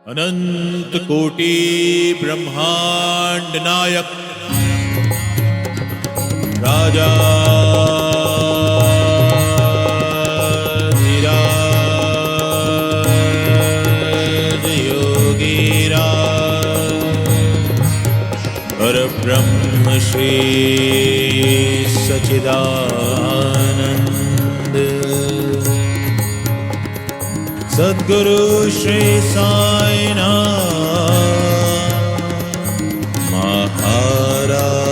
अनंत कोटि ब्रह्मांड नायक राजा धीराज योगीराज परब्रह्म श्री सच्चिदानंद सद्गुरु श्री साईनाथ महाराज।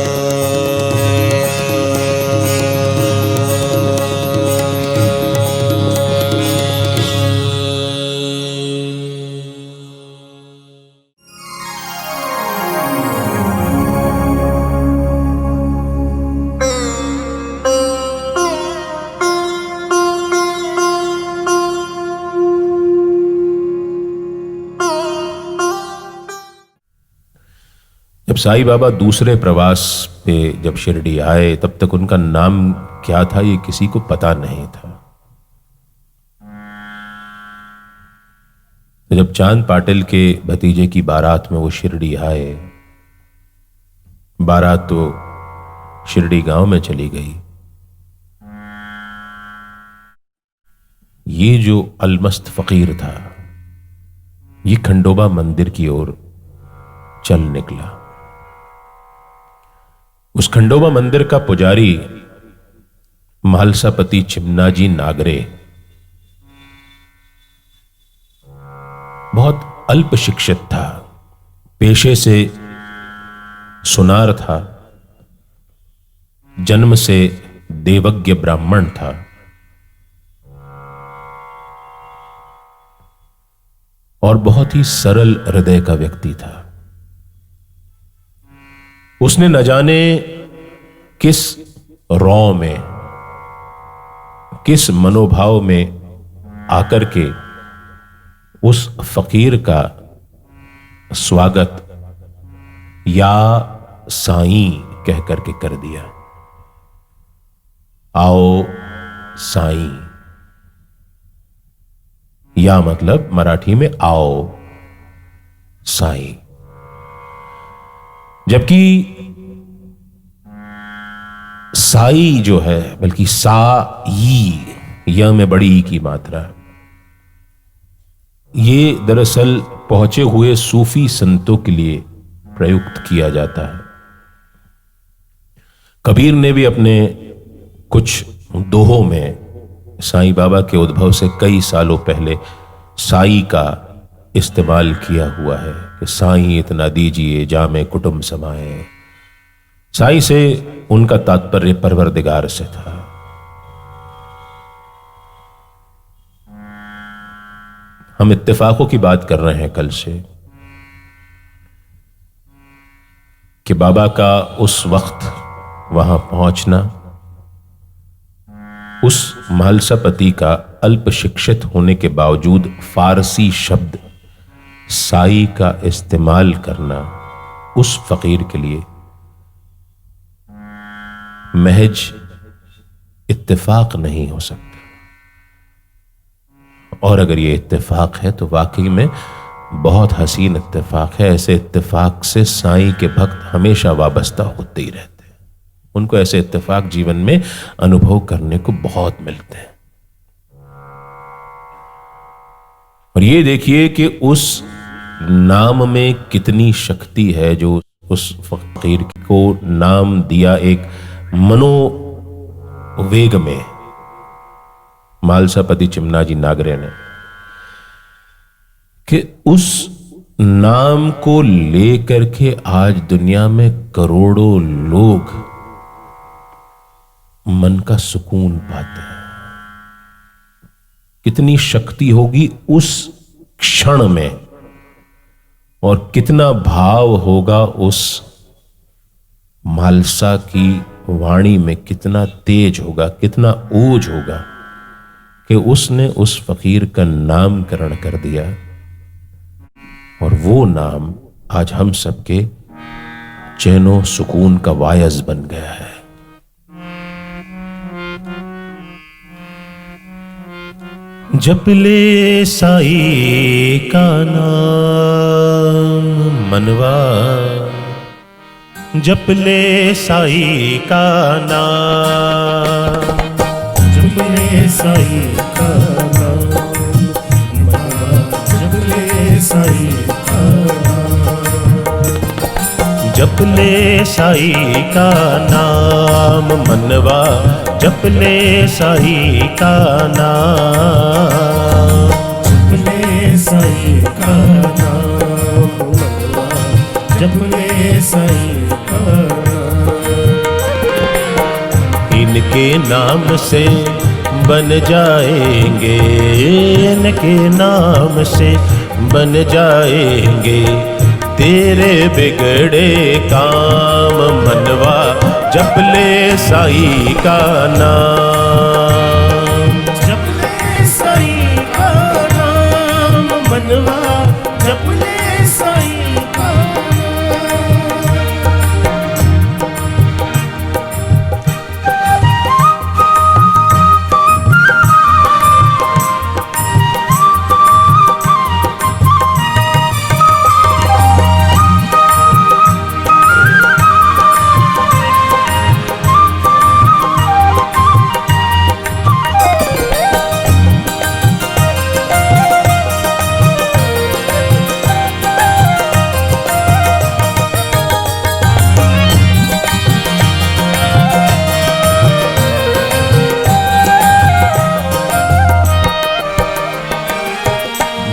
जब साईं बाबा दूसरे प्रवास पे जब शिरडी आए तब तक उनका नाम क्या था ये किसी को पता नहीं था। तो जब चांद पाटिल के भतीजे की बारात में वो शिरडी आए, बारात तो शिरडी गांव में चली गई। ये जो अलमस्त फकीर था ये खंडोबा मंदिर की ओर चल निकला। उस खंडोबा मंदिर का पुजारी महालसापति चिमनाजी नागरे बहुत अल्प शिक्षित था, पेशे से सुनार था, जन्म से देवज्ञ ब्राह्मण था। और बहुत ही सरल हृदय का व्यक्ति था। उसने न जाने किस रौ में, किस मनोभाव में आकर के उस फकीर का स्वागत या साईं कह करके कर दिया। आओ साईं, या मतलब मराठी में आओ साईं। जबकि साई जो है, बल्कि साई, य में बड़ी ई की मात्रा, ये दरअसल पहुंचे हुए सूफी संतों के लिए प्रयुक्त किया जाता है। कबीर ने भी अपने कुछ दोहों में साईं बाबा के उद्भव से कई सालों पहले साई का इस्तेमाल किया हुआ है कि साईं इतना दीजिए जामे कुटुंब समाए। साईं से उनका तात्पर्य परवरदिगार से था। हम इत्तेफाकों की बात कर रहे हैं कल से कि बाबा का उस वक्त वहां पहुंचना, उस महालसापति का अल्प शिक्षित होने के बावजूद फारसी शब्द साई का इस्तेमाल करना उस फकीर के लिए महज इत्तेफाक नहीं हो सकता। और अगर ये इत्तेफाक है तो वाकई में बहुत हसीन इत्तेफाक है। ऐसे इत्तेफाक से साईं के भक्त हमेशा वाबस्ता होते ही रहते हैं। उनको ऐसे इत्तेफाक जीवन में अनुभव करने को बहुत मिलते हैं। और ये देखिए कि उस नाम में कितनी शक्ति है जो उस फकीर को नाम दिया एक मनोवेग में महालसापति चिमनाजी नागरे ने, कि उस नाम को लेकर के आज दुनिया में करोड़ों लोग मन का सुकून पाते हैं। कितनी शक्ति होगी उस क्षण में और कितना भाव होगा उस मालसा की वाणी में, कितना तेज होगा, कितना ओज होगा कि उसने उस फकीर का नामकरण कर दिया। और वो नाम आज हम सबके चैनो सुकून का वायस बन गया है। जप ले साई का नाम, मनवा जप ले साई का नाम, जप ले साई का नाम, मनवा जप ले साई का नाम। जप ले साई का नाम, मनवा जप ले साई का नाम। जप ले साई का नाम, मनवा जप ले साई का नाम। इनके नाम से बन जाएंगे, इनके नाम से बन जाएंगे तेरे बिगड़े काम। मनवा जप ले साई का नाम, जप ले साई का नाम, मनवा जप ले साई का नाम।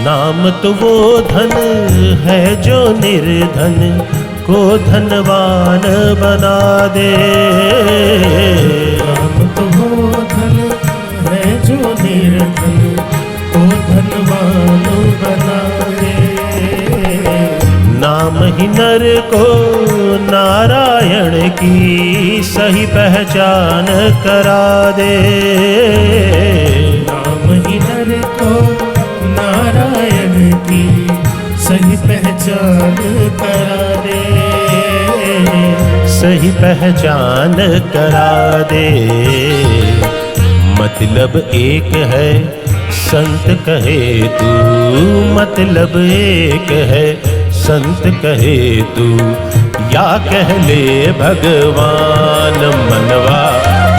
नाम तो वो धन है जो निर्धन को धनवान बना दे। नाम तो वो धन है जो निर्धन को धनवान बना दे। नाम ही नर को नारायण की सही पहचान करा दे। नाम ही नर को नारायण की सही पहचान करा दे। सही पहचान करा दे। मतलब एक है संत कहे तू, मतलब एक है संत कहे तू, या कह ले भगवान। मनवा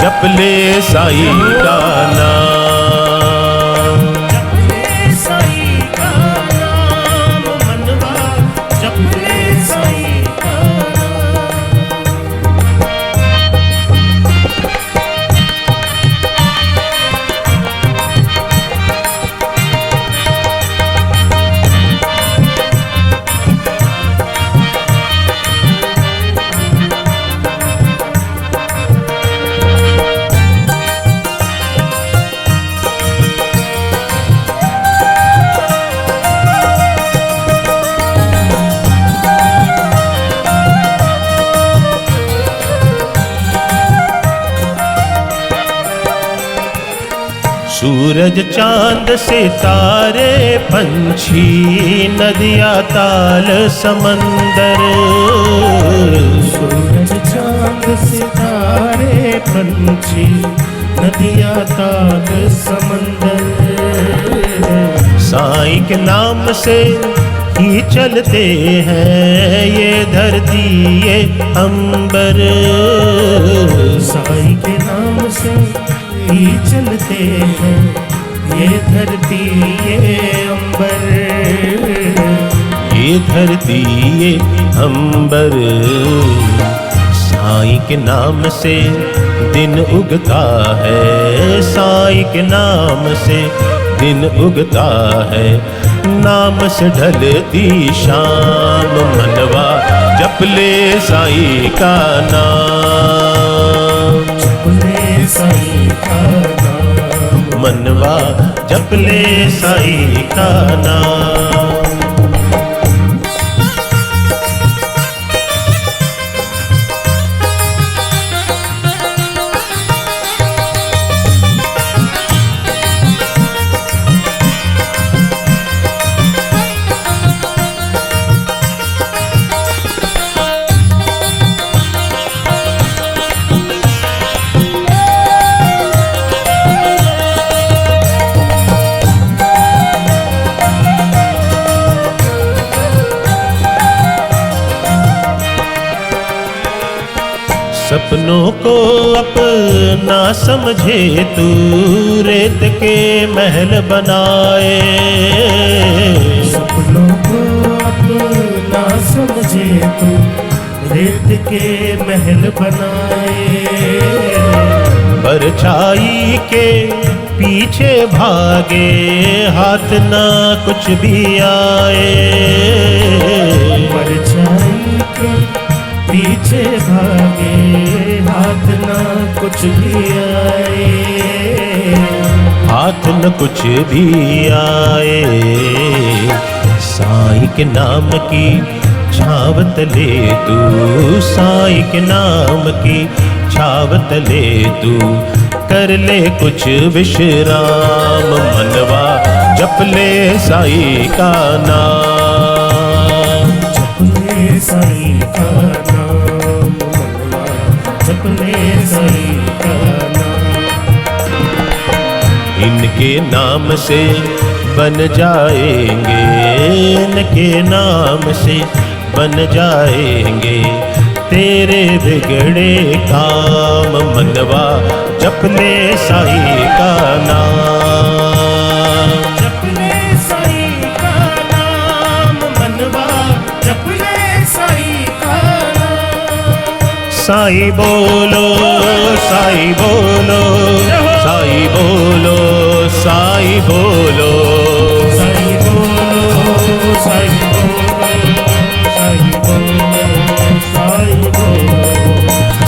जप ले साई का नाम, जप ले साई का नाम, मनवा जप ले साई का नाम। सूरज चांद सितारे पंछी नदिया ताल समंदर। सूरज चांद सितारे पंछी नदिया ताल समंदर। साईं के नाम से ही चलते हैं ये धरती ये अंबर। साईं के नाम से ही चलते हैं ये धरती ये अंबर। ये धरती ये अंबर। साईं के नाम से दिन उगता है, साईं के नाम से दिन उगता है। नाम से ढलती शाम। मनवा जप ले साईं का नाम, जप ले साईं का नाम, मनवा जप ले साईं का नाम। सपनों को अपना समझे तू, रेत के महल बनाए। सपनों को अपना समझे तू, रेत के महल बनाए। परछाई के पीछे भागे, हाथ ना कुछ भी आए। परछाई के पीछे भागे, हाथ ना कुछ भी आए। हाथ न कुछ भी आए। साईं के नाम की छावत ले तू, साईं के नाम की छावत ले तू, कर ले कुछ विश्राम मनवा, जप ले साईं का नाम। जप ले साईं का नाम मनवा, जप ले साईं का नाम। इनके नाम से बन जाएंगे, इनके नाम से बन जाएंगे तेरे बिगड़े काम मनवा, जप ले साईं का नाम। जप ले साईं का नाम मनवा, जप ले साईं का नाम। साईं बोलो, साईं बोलो, साईं बोलो, साईं बोलो, साईं बोलो, साईं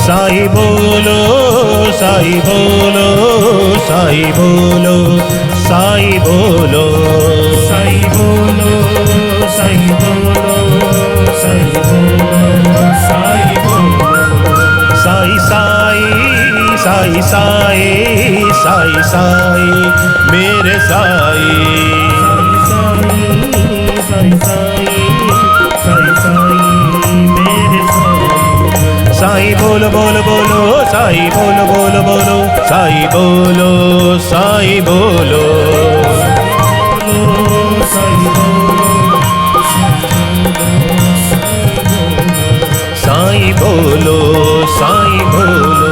साईं बोलो, साईं बोलो, साईं बोलो, साईं बोलो, साईं बोलो, साईं बोलो, साईं बोलो, साईं बोलो। साईं साईं, साईं साईं, साईं साईं, मेरे साईं। साईं साईं, साईं साईं, मेरे साईं। साईं बोलो बोलो बोलो, साईं बोलो बोलो बोलो, साईं बोलो, साईं बोलो, साईं बोलो, साईं बोलो, साईं बोलो।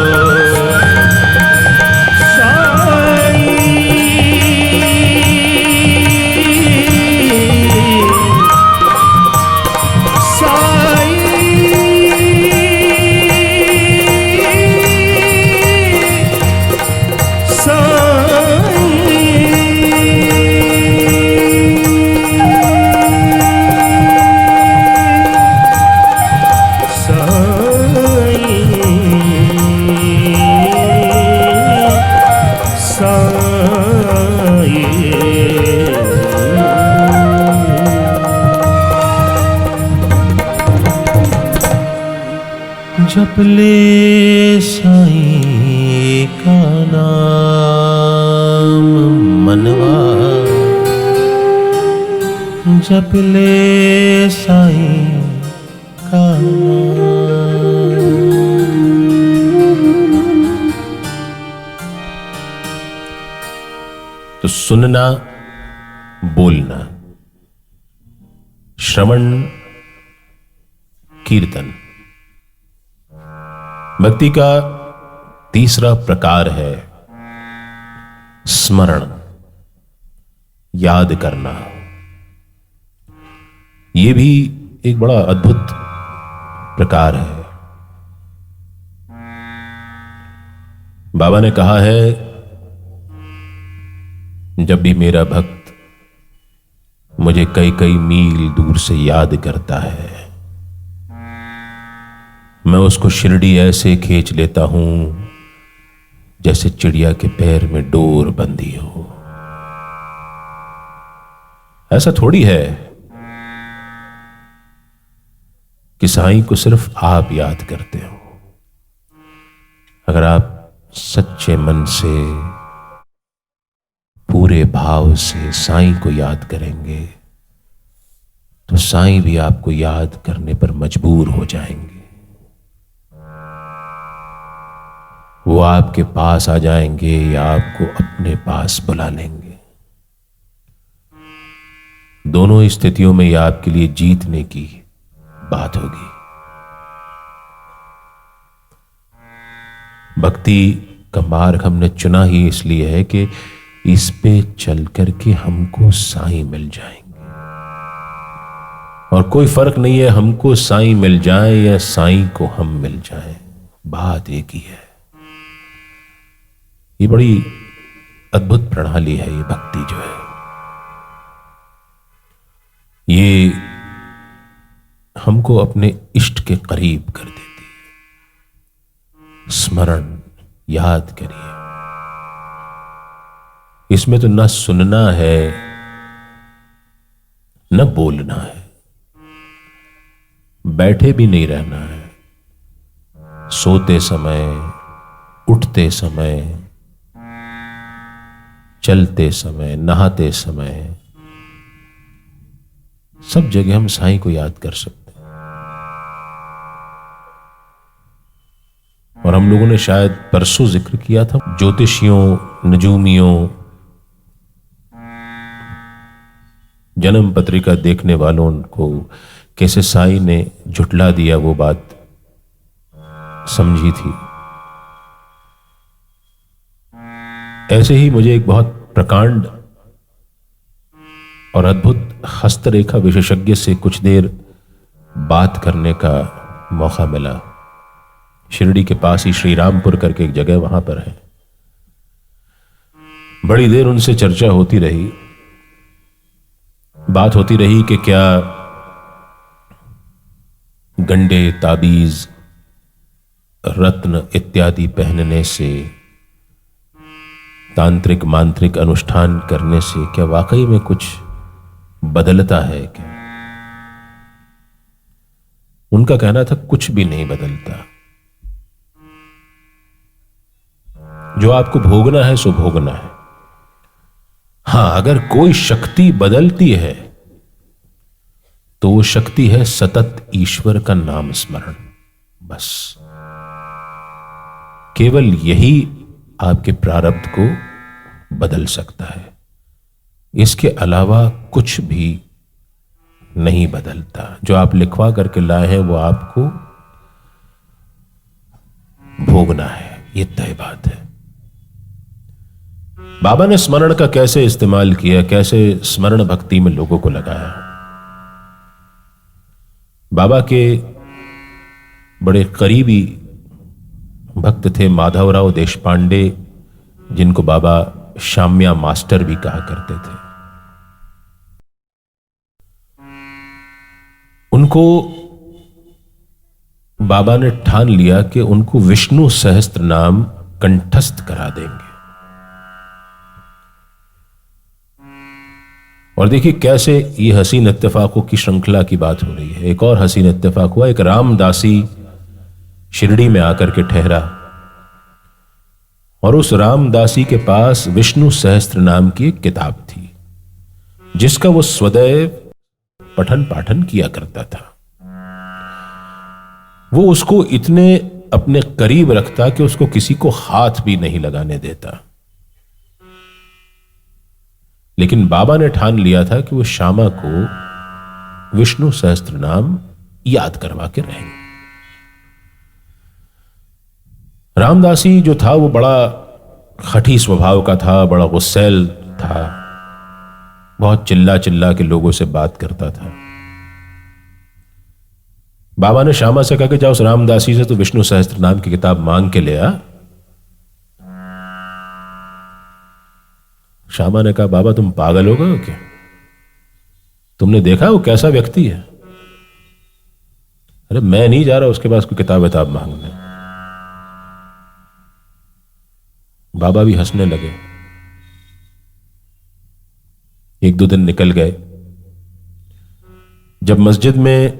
जप ले साईं का नाम मनवा, जप ले साईं का नाम। तो सुनना, बोलना, श्रवण, कीर्तन भक्ति का तीसरा प्रकार है स्मरण, याद करना। यह भी एक बड़ा अद्भुत प्रकार है। बाबा ने कहा है, जब भी मेरा भक्त मुझे कई कई मील दूर से याद करता है, मैं उसको शिरडी ऐसे खींच लेता हूं जैसे चिड़िया के पैर में डोर बंधी हो। ऐसा थोड़ी है कि साईं को सिर्फ आप याद करते हो। अगर आप सच्चे मन से, पूरे भाव से साईं को याद करेंगे तो साईं भी आपको याद करने पर मजबूर हो जाएंगे। वो आपके पास आ जाएंगे या आपको अपने पास बुला लेंगे। दोनों स्थितियों में यह आपके लिए जीतने की बात होगी। भक्ति का मार्ग हमने चुना ही इसलिए है कि इस पे चल करके हमको साईं मिल जाएंगे, और कोई फर्क नहीं है हमको साईं मिल जाए या साईं को हम मिल जाए, बात एक ही है। ये बड़ी अद्भुत प्रणाली है ये भक्ति जो है, ये हमको अपने इष्ट के करीब कर देती है। स्मरण, याद करिए, इसमें तो न सुनना है न बोलना है, बैठे भी नहीं रहना है, सोते समय, उठते समय, चलते समय, नहाते समय, सब जगह हम साईं को याद कर सकते हैं। और हम लोगों ने शायद परसों जिक्र किया था ज्योतिषियों, नजूमियों, जन्म पत्रिका देखने वालों को कैसे साईं ने झुटला दिया, वो बात समझी थी। ऐसे ही मुझे एक बहुत प्रकांड और अद्भुत हस्तरेखा विशेषज्ञ से कुछ देर बात करने का मौका मिला। शिरडी के पास ही श्रीरामपुर करके एक जगह वहां पर है। बड़ी देर उनसे चर्चा होती रही, बात होती रही कि क्या गंडे, ताबीज, रत्न इत्यादि पहनने से, तांत्रिक मांत्रिक अनुष्ठान करने से क्या वाकई में कुछ बदलता है क्या? उनका कहना था कुछ भी नहीं बदलता, जो आपको भोगना है सो भोगना है। हां, अगर कोई शक्ति बदलती है तो वो शक्ति है सतत ईश्वर का नाम स्मरण, बस। केवल यही आपके प्रारब्ध को बदल सकता है, इसके अलावा कुछ भी नहीं बदलता। जो आप लिखवा करके लाए हैं वो आपको भोगना है, ये तय बात है। बाबा ने स्मरण का कैसे इस्तेमाल किया, कैसे स्मरण भक्ति में लोगों को लगाया। बाबा के बड़े करीबी भक्त थे माधवराव देशपांडे, जिनको बाबा शाम्या मास्टर भी कहा करते थे। उनको बाबा ने ठान लिया कि उनको विष्णु सहस्त्र नाम कंठस्थ करा देंगे। और देखिए कैसे ये हसीन इत्तेफाकों की श्रृंखला की बात हो रही है। एक और हसीन इत्तेफाक हुआ, एक रामदासी शिरडी में आकर के ठहरा और उस रामदासी के पास विष्णु सहस्त्र नाम की एक किताब थी, जिसका वो स्वदैव पठन पाठन किया करता था। वो उसको इतने अपने करीब रखता कि उसको किसी को हाथ भी नहीं लगाने देता। लेकिन बाबा ने ठान लिया था कि वो श्यामा को विष्णु सहस्त्र नाम याद करवा के रहेंगे। रामदासी जो था वो बड़ा खटी स्वभाव का था, बड़ा गुस्सैल था, बहुत चिल्ला चिल्ला के लोगों से बात करता था। बाबा ने श्यामा से कहा कि जाओ उस रामदासी से तो विष्णु सहस्त्र नाम की किताब मांग के ले आ। श्यामा ने कहा, बाबा तुम पागल हो गए हो क्या? तुमने देखा वो कैसा व्यक्ति है? अरे मैं नहीं जा रहा उसके पास कोई किताब विताब मांगने। बाबा भी हंसने लगे। एक दो दिन निकल गए। जब मस्जिद में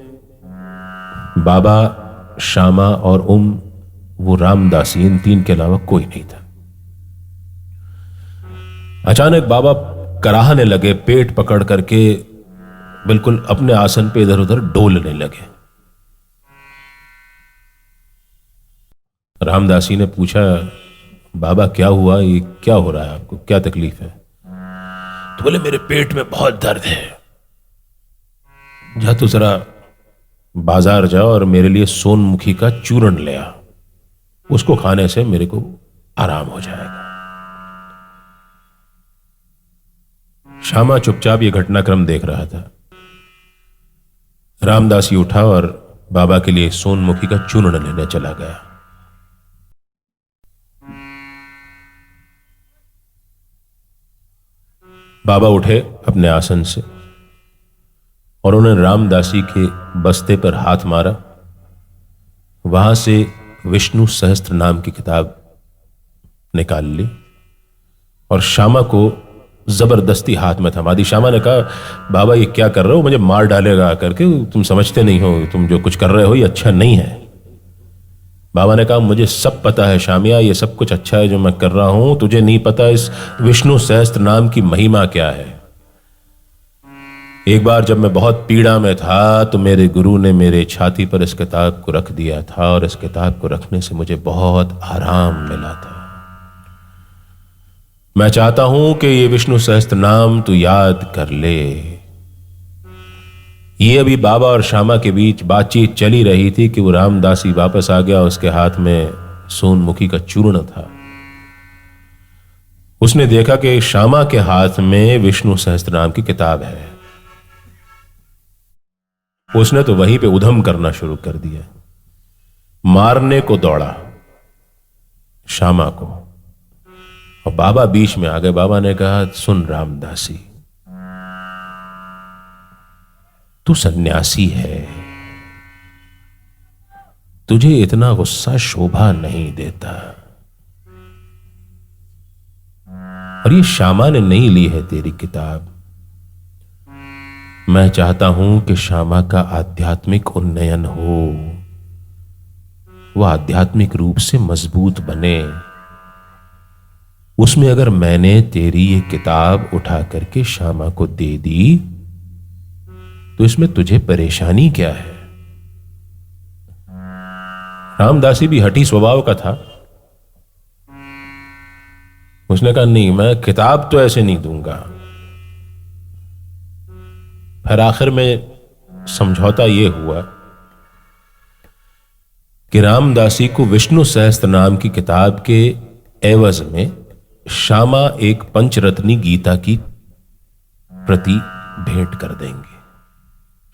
बाबा, श्यामा और वो रामदासी, इन तीन के अलावा कोई नहीं था। अचानक बाबा कराहने लगे, पेट पकड़ करके बिल्कुल अपने आसन पे इधर उधर डोलने लगे। रामदासी ने पूछा, बाबा क्या हुआ, ये क्या हो रहा है आपको, क्या तकलीफ है? तो बोले मेरे पेट में बहुत दर्द है, जा तो जरा बाजार जाओ और मेरे लिए सोनमुखी का चूर्ण ले आ। उसको खाने से मेरे को आराम हो जाएगा। श्यामा चुपचाप ये घटनाक्रम देख रहा था। रामदासी उठा और बाबा के लिए सोनमुखी का चूर्ण लेने चला गया। बाबा उठे अपने आसन से और उन्होंने रामदासी के बस्ते पर हाथ मारा। वहां से विष्णु सहस्त्र नाम की किताब निकाल ली और श्यामा को जबरदस्ती हाथ में थमा दी। श्यामा ने कहा, बाबा ये क्या कर रहे हो, मुझे मार डालेगा आकर के, तुम समझते नहीं हो, तुम जो कुछ कर रहे हो ये अच्छा नहीं है। बाबा ने कहा, मुझे सब पता है श्यामिया, ये सब कुछ अच्छा है जो मैं कर रहा हूं, तुझे नहीं पता इस विष्णु सहस्त्र नाम की महिमा क्या है। एक बार जब मैं बहुत पीड़ा में था तो मेरे गुरु ने मेरे छाती पर इस किताब को रख दिया था और इस किताब को रखने से मुझे बहुत आराम मिला था। मैं चाहता हूं कि ये विष्णु सहस्त्र नाम तू याद कर ले। ये अभी बाबा और श्यामा के बीच बातचीत चली रही थी कि वो रामदासी वापस आ गया। उसके हाथ में सोनमुखी का चूर्ण था। उसने देखा कि श्यामा के हाथ में विष्णु सहस्त्र नाम की किताब है। उसने तो वहीं पे उधम करना शुरू कर दिया, मारने को दौड़ा श्यामा को। और बाबा बीच में आ गए। बाबा ने कहा, सुन रामदासी, तू सन्यासी है, तुझे इतना गुस्सा शोभा नहीं देता। और ये श्यामा ने नहीं ली है तेरी किताब। मैं चाहता हूं कि श्यामा का आध्यात्मिक उन्नयन हो, वह आध्यात्मिक रूप से मजबूत बने। उसमें अगर मैंने तेरी ये किताब उठा करके श्यामा को दे दी तो इसमें तुझे परेशानी क्या है। रामदासी भी हठी स्वभाव का था। उसने कहा, नहीं, मैं किताब तो ऐसे नहीं दूंगा। फिर आखिर में समझौता यह हुआ कि रामदासी को विष्णु सहस्त्र नाम की किताब के एवज में श्यामा एक पंचरत्नी गीता की प्रति भेंट कर देंगे।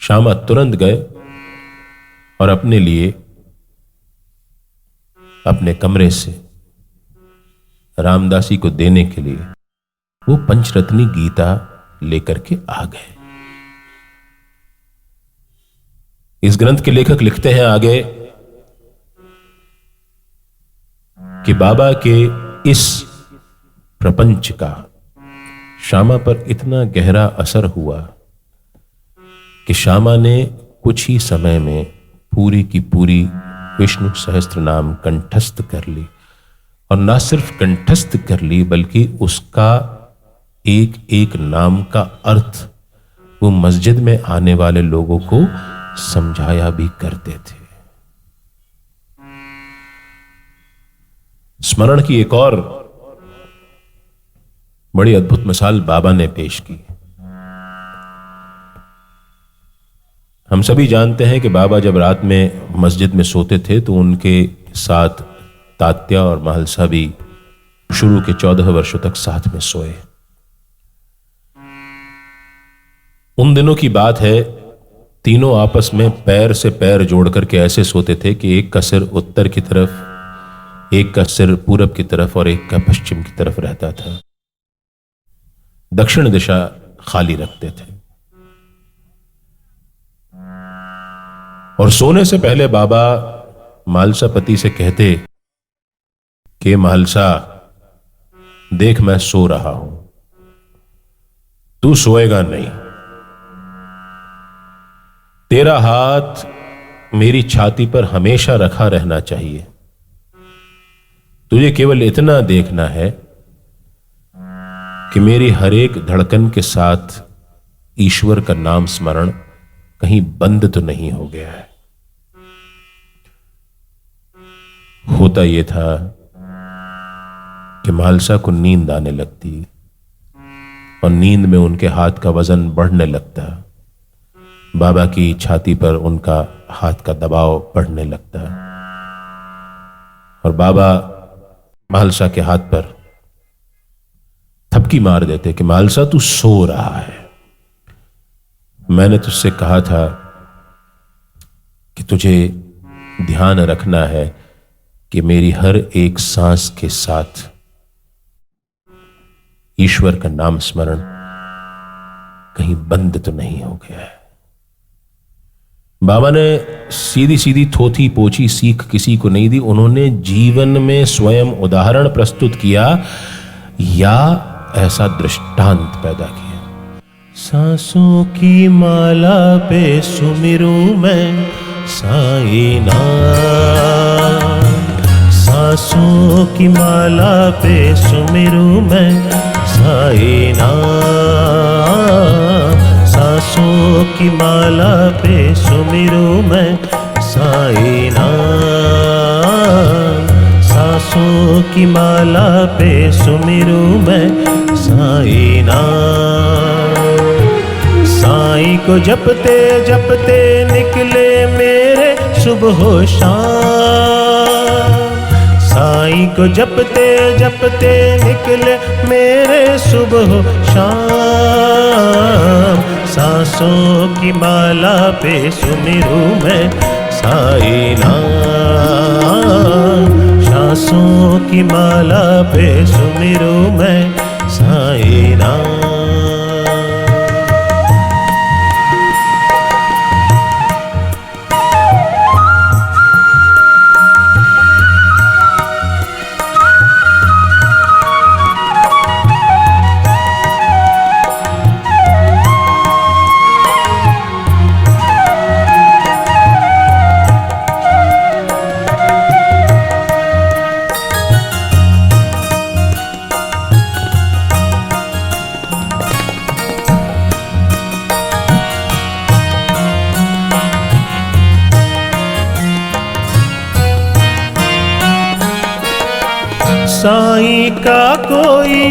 श्यामा तुरंत गए और अपने लिए अपने कमरे से रामदासी को देने के लिए वो पंचरत्नी गीता लेकर के आ गए। इस ग्रंथ के लेखक लिखते हैं आगे कि बाबा के इस प्रपंच का श्यामा पर इतना गहरा असर हुआ कि श्यामा ने कुछ ही समय में पूरी की पूरी विष्णु सहस्त्र नाम कंठस्थ कर ली। और ना सिर्फ कंठस्थ कर ली बल्कि उसका एक एक नाम का अर्थ वो मस्जिद में आने वाले लोगों को समझाया भी करते थे। स्मरण की एक और बड़ी अद्भुत मिसाल बाबा ने पेश की। हम सभी जानते हैं कि बाबा जब रात में मस्जिद में सोते थे तो उनके साथ तात्या और महलसा भी शुरू के 14 वर्षों तक साथ में सोए। उन दिनों की बात है, तीनों आपस में पैर से पैर जोड़ करके ऐसे सोते थे कि एक का सिर उत्तर की तरफ, एक का सिर पूरब की तरफ और एक का पश्चिम की तरफ रहता था। दक्षिण दिशा खाली रखते थे। और सोने से पहले बाबा मालसा पति से कहते कि मालसा, देख मैं सो रहा हूं, तू सोएगा नहीं। तेरा हाथ मेरी छाती पर हमेशा रखा रहना चाहिए। तुझे केवल इतना देखना है कि मेरी हर एक धड़कन के साथ ईश्वर का नाम स्मरण कहीं बंद तो नहीं हो गया है। होता यह था कि मालसा को नींद आने लगती और नींद में उनके हाथ का वजन बढ़ने लगता। बाबा की छाती पर उनका हाथ का दबाव बढ़ने लगता और बाबा मालसा के हाथ पर थपकी मार देते कि मालसा तू सो रहा है। मैंने तुझसे कहा था कि तुझे ध्यान रखना है कि मेरी हर एक सांस के साथ ईश्वर का नाम स्मरण कहीं बंद तो नहीं हो गया है। बाबा ने सीधी सीधी थोथी पोची सीख किसी को नहीं दी, उन्होंने जीवन में स्वयं उदाहरण प्रस्तुत किया या ऐसा दृष्टांत पैदा किया। सांसों की माला पे सुमिरूं मैं साईं नाम, सांसों की माला पे सुमिरूं मैं साईं नाम, सांसों की माला पे सुमिरूं मैं साईं नाम, सांसों की माला पे सुमिरूं मैं साईं नाम। साईं को जपते जपते निकले मेरे सुबह शाम, साईं को जपते जपते निकले मेरे सुबह शाम, सांसों की माला पे सुमिरूं मैं साईं नाम, सांसों की माला पे सुमिरूं मैं साईं नाम। साईं का कोई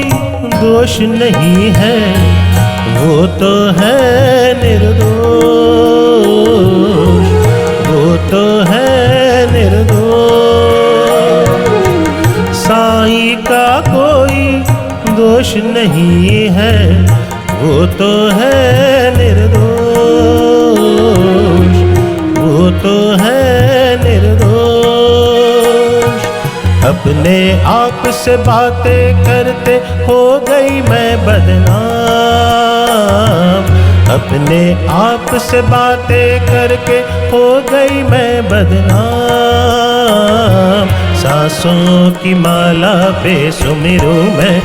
दोष नहीं है, वो तो है निर्दोष, वो तो है निर्दोष। साईं का कोई दोष नहीं है, वो तो है निर्दोष, वो तो है निर्दोष। अपने आप से बातें करते हो गई मैं बदनाम, अपने आप से बातें करके हो गई मैं बदनाम। सांसों की माला पे सुमिरूं मैं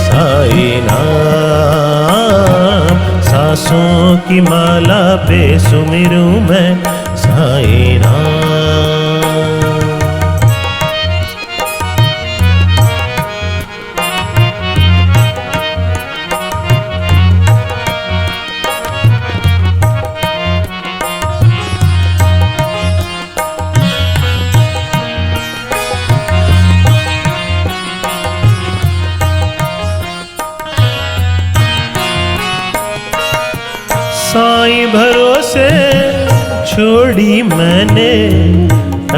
साईं नाम, सांसों की माला पे सुमिरूं मैं साईं नाम। साईं भरोसे छोड़ी मैंने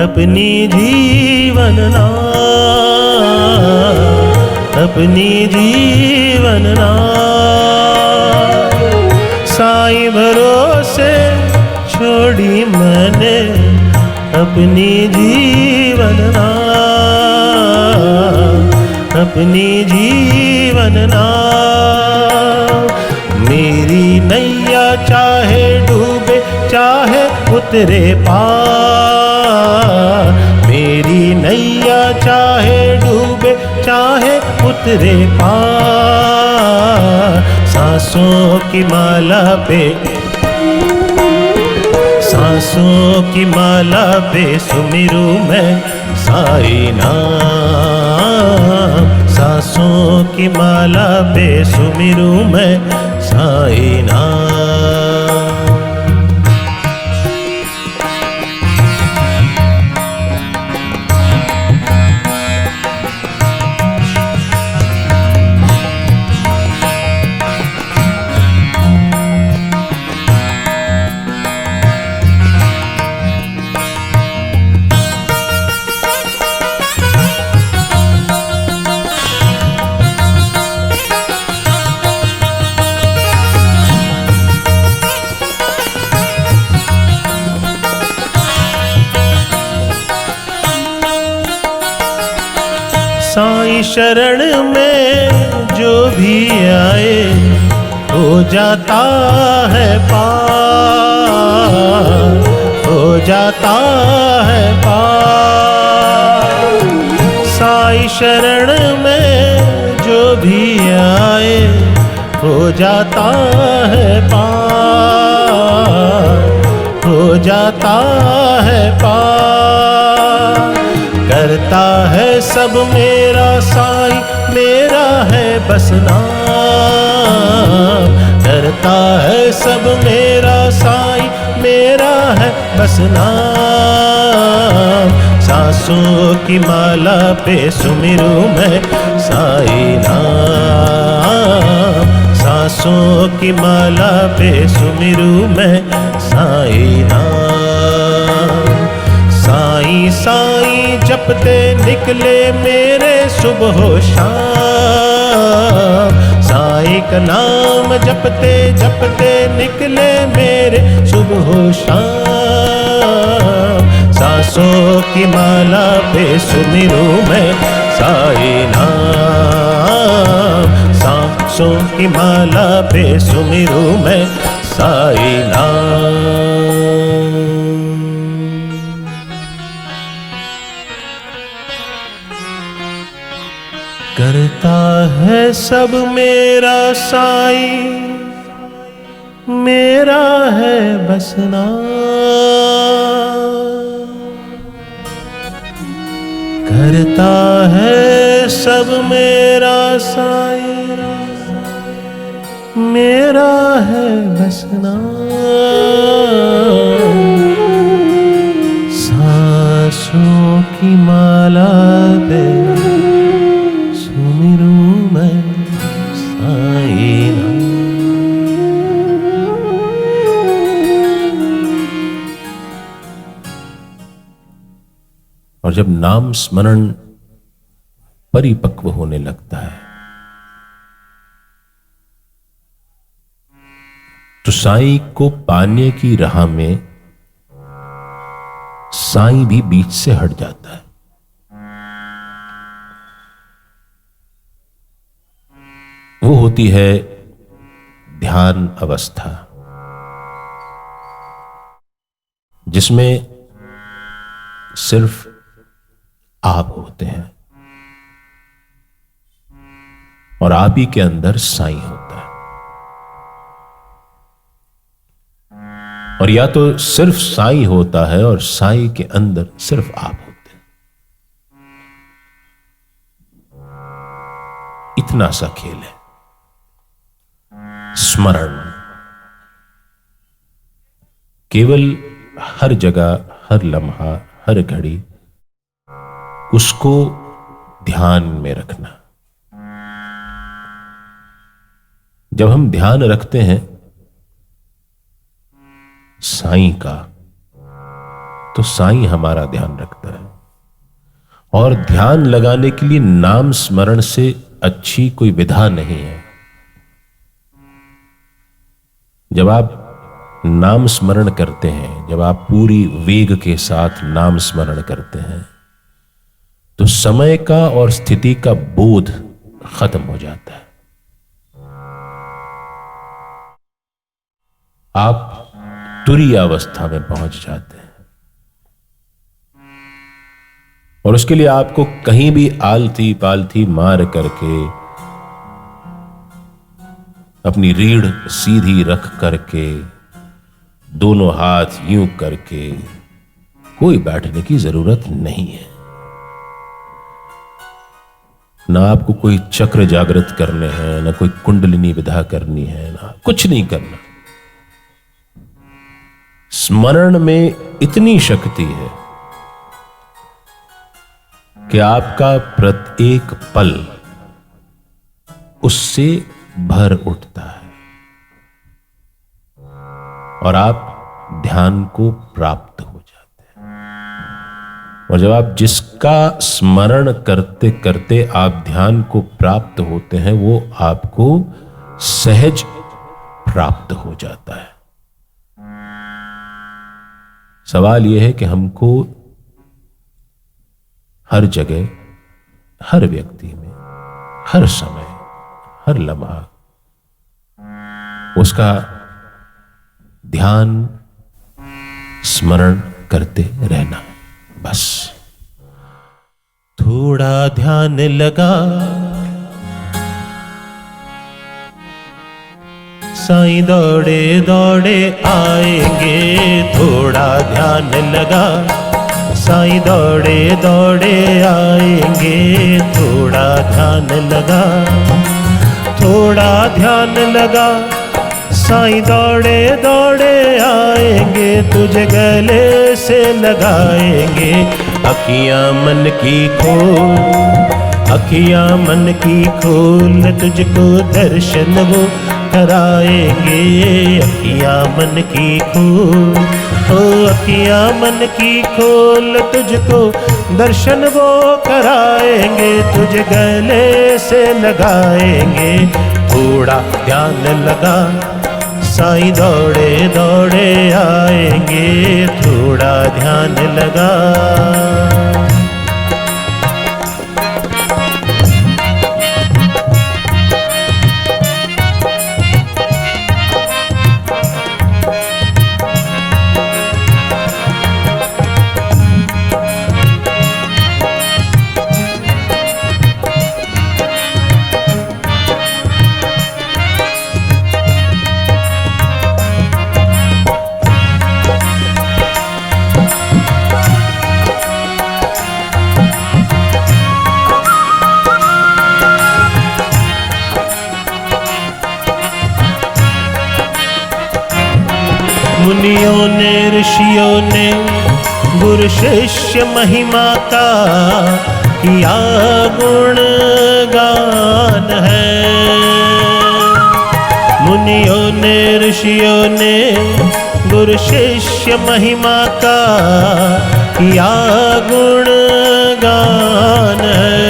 अपनी जीवन नाव, अपनी जीवन नाव। साईं भरोसे छोड़ी मैंने अपनी जीवन नाव, अपनी जीवन नाव। मेरी नैया चाहे डूबे चाहे उतरे पार, मेरी नैया चाहे डूबे चाहे उतरे पार। सांसों की माला पे, सांसों की माला पे सुमिरूं मैं साईं नाम, सांसों की माला पे सुमिरूं मैं साईं नाम। साईं शरण में जो भी आए हो जाता है पार, हो जाता है पार। साईं शरण में जो भी आए हो जाता है पार, हो जाता है पार। करता है सब मेरा साईं, मेरा है बस नाम। करता है सब मेरा साईं, मेरा है बस नाम। सांसों की माला पे सुमिरू मैं साईं नाम। सांसों की माला पे सुमिरू मैं साईं नाम। साईं साईं जपते निकले मेरे सुबह शाम। साईं का नाम जपते जपते निकले मेरे सुबह शाम। सांसों की माला पे सुमिरू मैं साईं नाम। सांसों की माला पे सुमिरू मैं साईं नाम। करता है सब मेरा साईं, मेरा है बस नाम। करता है सब मेरा साईं, मेरा है बस नाम। सांसों की माला पे सुमिरू मैं साईं नाम। और जब नाम स्मरण परिपक्व होने लगता है तो साईं को पाने की राह में साईं भी बीच से हट जाता है। वो होती है ध्यान अवस्था, जिसमें सिर्फ आप होते हैं और आप ही के अंदर साईं होता है। और या तो सिर्फ साईं होता है और साईं के अंदर सिर्फ आप होते हैं। इतना सा खेल है स्मरण। केवल हर जगह, हर लम्हा, हर घड़ी उसको ध्यान में रखना। जब हम ध्यान रखते हैं साईं का, तो साईं हमारा ध्यान रखता है। और ध्यान लगाने के लिए नाम स्मरण से अच्छी कोई विधा नहीं है। जब आप नाम स्मरण करते हैं, जब आप पूरी वेग के साथ नाम स्मरण करते हैं, तो समय का और स्थिति का बोध खत्म हो जाता है। आप तुरीय अवस्था में पहुंच जाते हैं। और उसके लिए आपको कहीं भी आलती पालती मार करके, अपनी रीढ़ सीधी रख करके, दोनों हाथ यूं करके कोई बैठने की जरूरत नहीं है। ना आपको कोई चक्र जागृत करने हैं, ना कोई कुंडलिनी विधा करनी है, ना कुछ नहीं करना। स्मरण में इतनी शक्ति है कि आपका प्रत्येक पल उससे भर उठता है और आप ध्यान को प्राप्त हो जाते हैं। और जब आप जिसका स्मरण करते करते आप ध्यान को प्राप्त होते हैं, वो आपको सहज प्राप्त हो जाता है। सवाल यह है कि हमको हर जगह हर व्यक्ति में, हर समय, हर लम्हा उसका ध्यान स्मरण करते रहना। बस थोड़ा ध्यान लगा, साईं दौड़े दौड़े आएंगे। थोड़ा ध्यान लगा, साईं दौड़े दौड़े आएंगे। थोड़ा ध्यान लगा, थोड़ा ध्यान लगा, साईं दौड़े दौड़े आएंगे। तुझे गले से लगाएंगे। अखियां मन की खोल, अखियां मन की खोल, तुझको दर्शन वो कराएंगे। अखियां मन की खोल, ओ अखियां मन की खोल, तुझको दर्शन वो कराएंगे। तुझे गले से लगाएंगे। थोड़ा ध्यान लगा, साईं दौड़े दौड़े आएंगे। थोड़ा ध्यान लगा। मुनियों ने ऋषियों ने गुरु शिष्य महिमा का किया गुणगान है। मुनियों ने ऋषियों ने गुरु शिष्य महिमा का किया गुणगान है।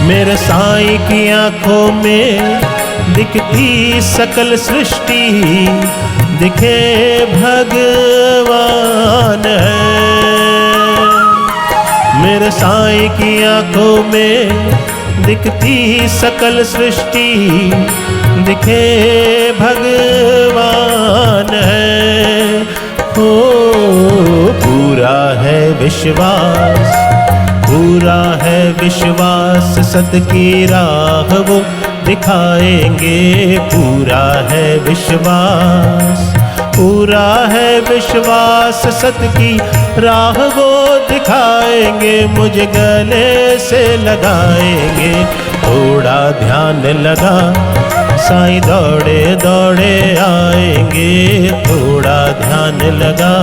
मेरे साईं की आंखों में दिखती सकल सृष्टि, दिखे भगवान है। मेरे साईं की आंखों में दिखती सकल सृष्टि, दिखे भगवान है। हो पूरा है विश्वास, पूरा है विश्वास, सत की राह वो दिखाएंगे। पूरा है विश्वास, पूरा है विश्वास, सत की राह वो दिखाएंगे। मुझे गले से लगाएंगे। थोड़ा ध्यान लगा, साईं दौड़े दौड़े आएंगे। थोड़ा ध्यान लगा।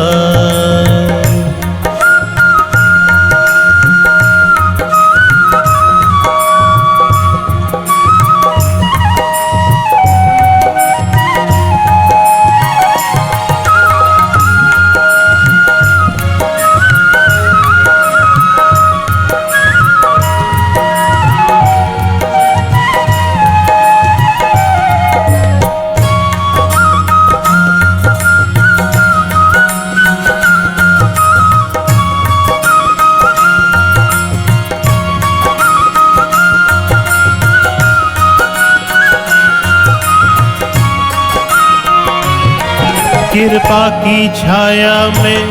कृपा की छाया में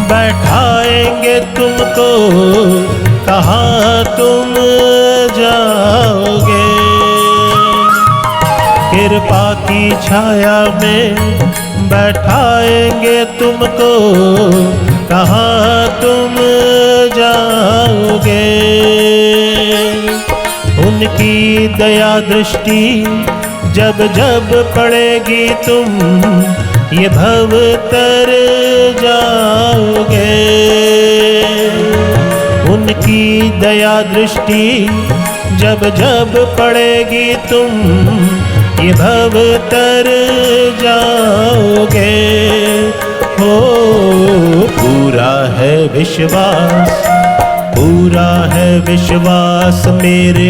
बैठाएंगे तुमको, कहाँ तुम जाओगे। कृपा की छाया में बैठाएंगे तुमको, कहाँ तुम जाओगे। उनकी दया दृष्टि जब जब पड़ेगी, तुम ये भव तर जाओगे। उनकी दया दृष्टि जब जब पड़ेगी, तुम ये भव तर जाओगे। हो पूरा है विश्वास, पूरा है विश्वास, मेरे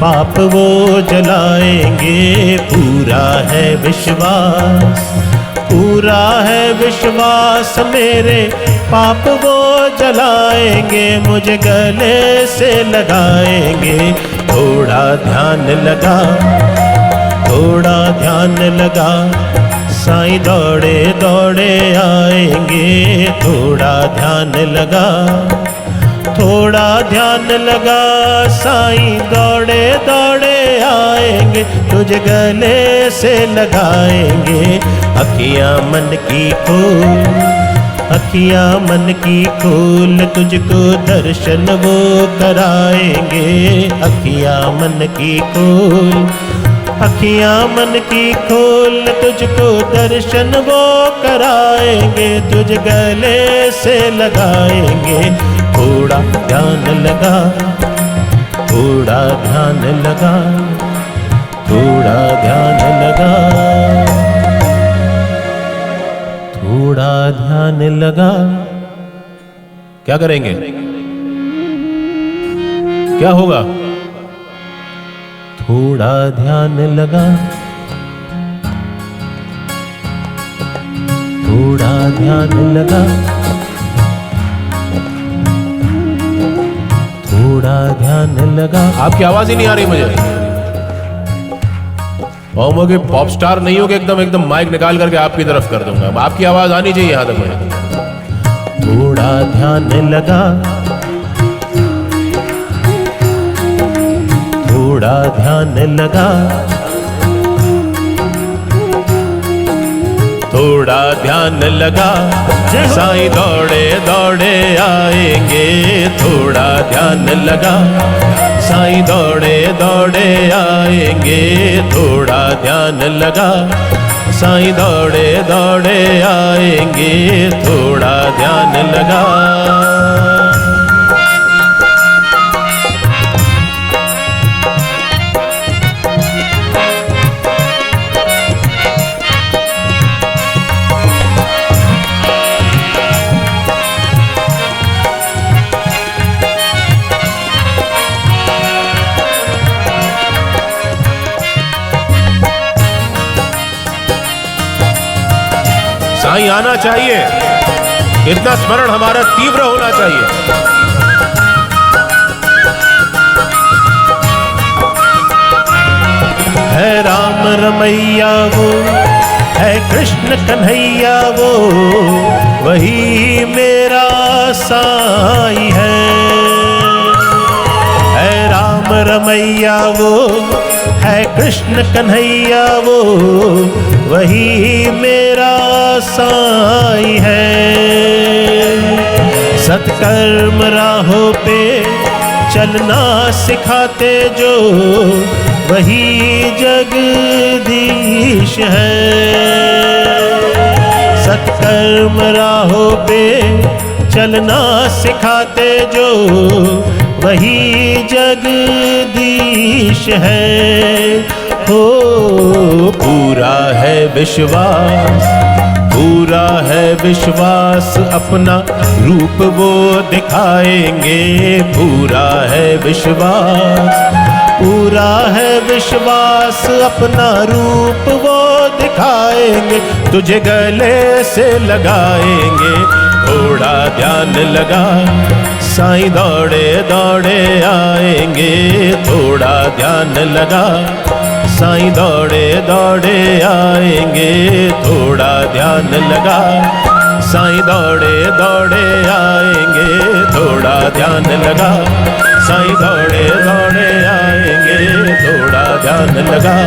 पाप वो जलाएंगे। पूरा है विश्वास, पूरा है विश्वास, मेरे पाप वो जलाएंगे, मुझे गले से लगाएंगे। थोड़ा ध्यान लगा, थोड़ा ध्यान लगा, साईं दौड़े दौड़े आएंगे। थोड़ा ध्यान लगा, थोड़ा ध्यान लगा, साईं दौड़े दौड़े आएंगे। तुझे गले से लगाएंगे। अखियां मन की खोल, अखियां मन की खोल, तुझको दर्शन वो कराएंगे। अखियां मन की खोल, अखियां मन की खोल, तुझको दर्शन वो कराएंगे। तुझ गले से लगाएंगे। थोड़ा ध्यान लगा, थोड़ा ध्यान लगा, थोड़ा ध्यान लगा, थोड़ा ध्यान लगा। क्या करेंगे? क्या होगा? थोड़ा ध्यान लगा, थोड़ा ध्यान लगा, थोड़ा ध्यान लगा। आपकी आवाज ही नहीं आ रही मुझे। होमोगे पॉप स्टार नहीं हो कि एकदम एकदम माइक निकाल करके आपकी तरफ कर दूंगा। आपकी आवाज आनी चाहिए यहां तक मुझे। थोड़ा ध्यान लगा, थोड़ा ध्यान लगा, थोड़ा ध्यान लगा, साईं दौड़े दौड़े आएंगे। थोड़ा ध्यान लगा, साईं दौड़े दौड़े आएंगे। थोड़ा ध्यान लगा, साईं दौड़े दौड़े आएंगे। थोड़ा ध्यान लगा। साईं आना चाहिए, इतना स्मरण हमारा तीव्र होना चाहिए। है राम रमैया वो, है कृष्ण कन्हैया वो, वही मेरा साईं है। है राम रमैया वो, है कृष्ण कन्हैया वो, वही मेरा साईं है। सत्कर्म राहों पे चलना सिखाते जो, वही जगदीश है। सत्कर्म राहों पे चलना सिखाते जो, वही जगदीश है। हो पूरा है विश्वास, पूरा है विश्वास, अपना रूप वो दिखाएंगे। पूरा है विश्वास, पूरा है विश्वास, अपना रूप वो दिखाएंगे। तुझे गले से लगाएंगे। थोड़ा ध्यान लगा, साईं दौड़े दौड़े आएंगे। थोड़ा ध्यान लगा, साईं दौड़े दौड़े आएंगे। थोड़ा ध्यान लगा, साईं दौड़े दौड़े आएंगे। थोड़ा ध्यान लगा, साईं दौड़े दौड़े आएंगे। थोड़ा ध्यान लगा,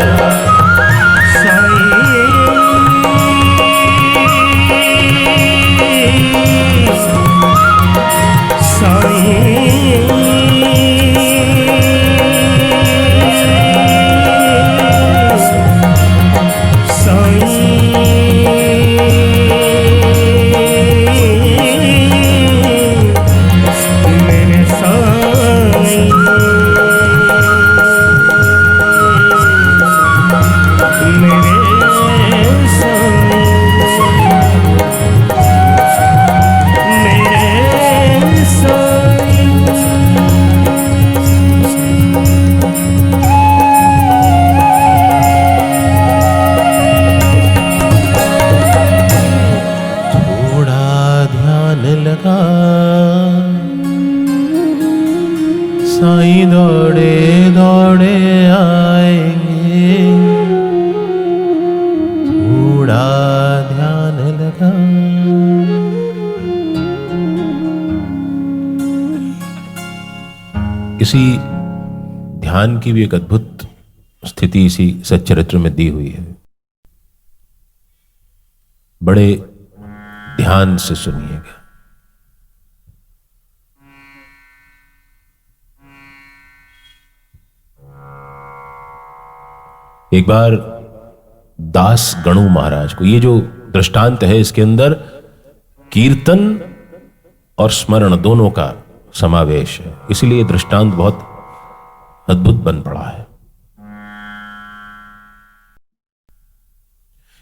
लगा। साईं दौड़े दौड़े आएंगे, थोड़ा ध्यान लगा। इसी ध्यान की भी एक अद्भुत स्थिति इसी सच्चरित्र में दी हुई है। बड़े ध्यान से सुनिएगा। एक बार दास गणु महाराज को, ये जो दृष्टांत है इसके अंदर कीर्तन और स्मरण दोनों का समावेश है, इसलिए दृष्टांत बहुत अद्भुत बन पड़ा है।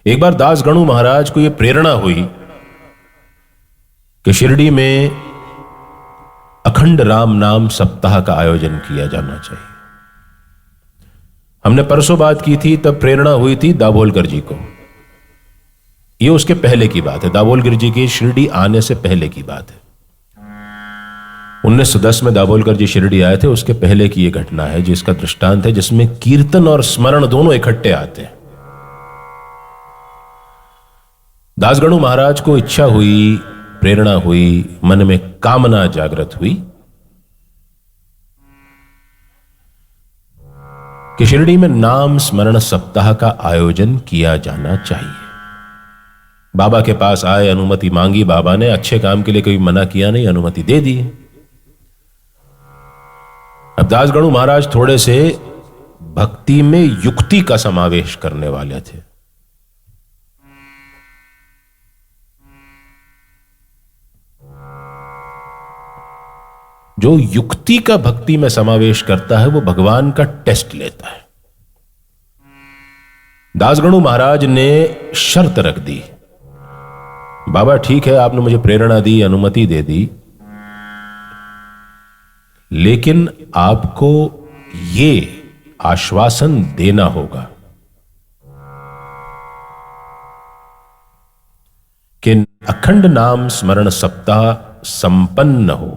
एक बार दास गणु महाराज को यह प्रेरणा हुई कि शिरडी में अखंड राम नाम सप्ताह का आयोजन किया जाना चाहिए। हमने परसों बात की थी, तब प्रेरणा हुई थी दाभोलकर जी को। यह उसके पहले की बात है, दाभोलकर जी के शिरडी आने से पहले की बात है। 1910 में दाभोलकर जी शिरडी आए थे, उसके पहले की यह घटना है जिसका दृष्टांत है, जिसमें कीर्तन और स्मरण दोनों इकट्ठे आते हैं। दासगणु महाराज को इच्छा हुई, प्रेरणा हुई, मन में कामना जागृत हुई कि शिरडी में नाम स्मरण सप्ताह का आयोजन किया जाना चाहिए। बाबा के पास आए, अनुमति मांगी, बाबा ने अच्छे काम के लिए कभी मना किया नहीं, अनुमति दे दी। अब दासगणु महाराज थोड़े से भक्ति में युक्ति का समावेश करने वाले थे। जो युक्ति का भक्ति में समावेश करता है वो भगवान का टेस्ट लेता है। दासगणु महाराज ने शर्त रख दी, बाबा ठीक है आपने मुझे प्रेरणा दी, अनुमति दे दी, लेकिन आपको ये आश्वासन देना होगा कि अखंड नाम स्मरण सप्ताह संपन्न हो,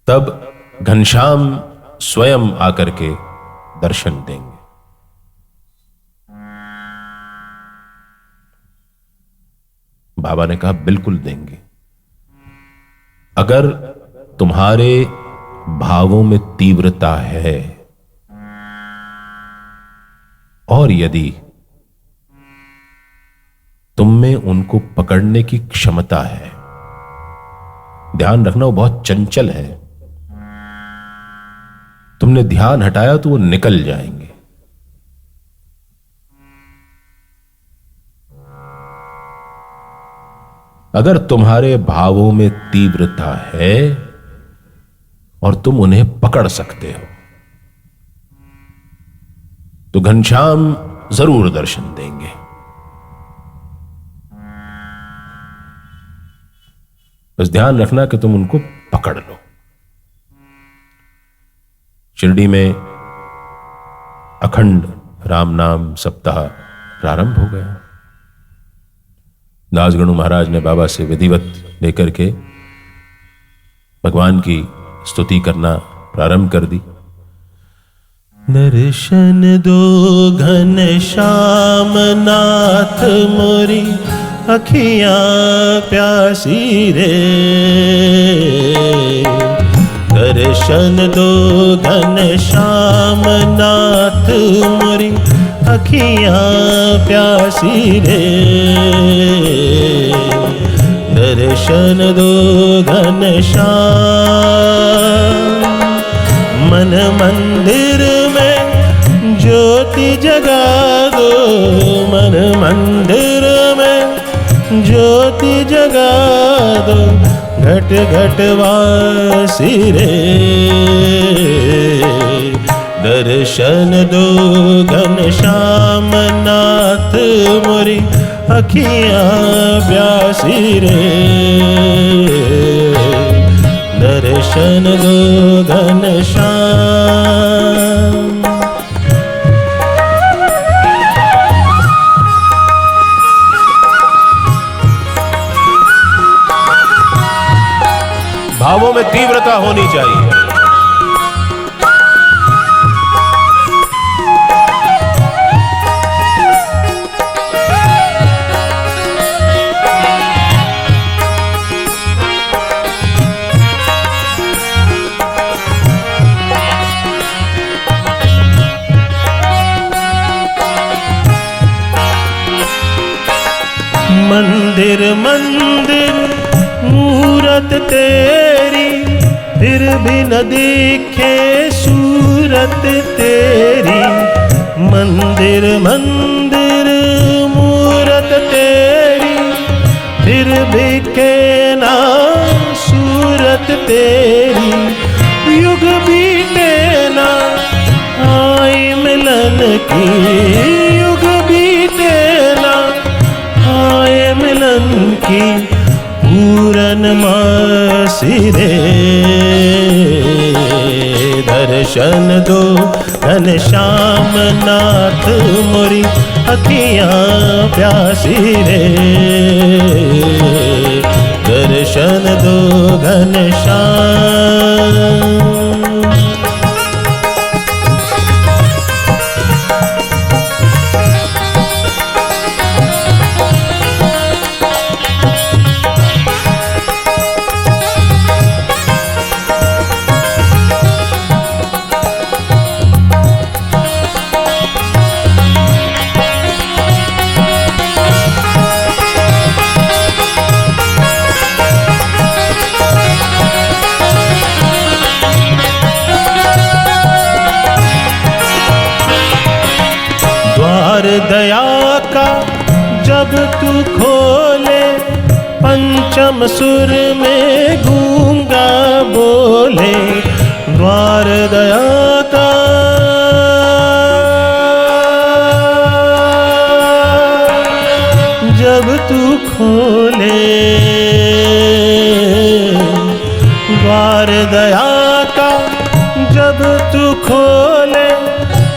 तब घनश्याम स्वयं आकर के दर्शन देंगे। बाबा ने कहा बिल्कुल देंगे, अगर तुम्हारे भावों में तीव्रता है और यदि तुम में उनको पकड़ने की क्षमता है। ध्यान रखना वो बहुत चंचल है, तुमने ध्यान हटाया तो वो निकल जाएंगे। अगर तुम्हारे भावों में तीव्रता है और तुम उन्हें पकड़ सकते हो तो घनश्याम जरूर दर्शन देंगे। बस ध्यान रखना कि तुम उनको पकड़ लो। शिरडी में अखंड राम नाम सप्ताह प्रारंभ हो गया। दासगणु महाराज ने बाबा से विधिवत लेकर के भगवान की स्तुति करना प्रारंभ कर दी। दर्शन दो घनश्याम नाथ मोरी अखियां प्यासी रे, दर्शन दो घनश्याम नाथ मोरी अखियां प्यासी रे, दर्शन दो घनश्याम। मन मंदिर में ज्योति जगा दो, मन मंदिर में ज्योति जगा दो, घट घट वासी रे, दर्शन दो घनश्याम नाथ मोरी अखियां प्यासी रे, दर्शन दो घनश्याम। भावों में तीव्रता होनी चाहिए। मंदिर मंदिर मूरत तेरी, फिर भी न दिखे सूरत तेरी। मंदिर मंदिर मूरत तेरी, फिर भी के ना सूरत तेरी। युग बीते ना आई मिलन की, युग बीते ना आए मिलन की। पूरन मासी रे दर्शन दो घनश्याम नाथ मोरी अखियां प्यासी रे। दर्शन दो घनश्याम। दया का जब तू खोले, पंचम सुर में गूंगा बोले। द्वार दया का जब तू खोले, द्वार दया का जब तू खोले।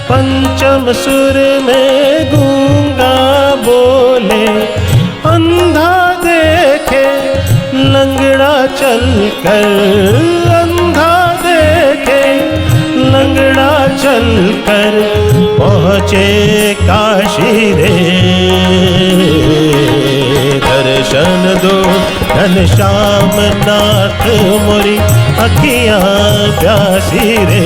पंचम सुर में गूंगा बोले। अंधा देखे लंगड़ा चलकर, अंधा देखे लंगड़ा चलकर। पहुँचे काशी रे दर्शन दो घनश्याम नाथ मोरी अखियां प्यासी रे।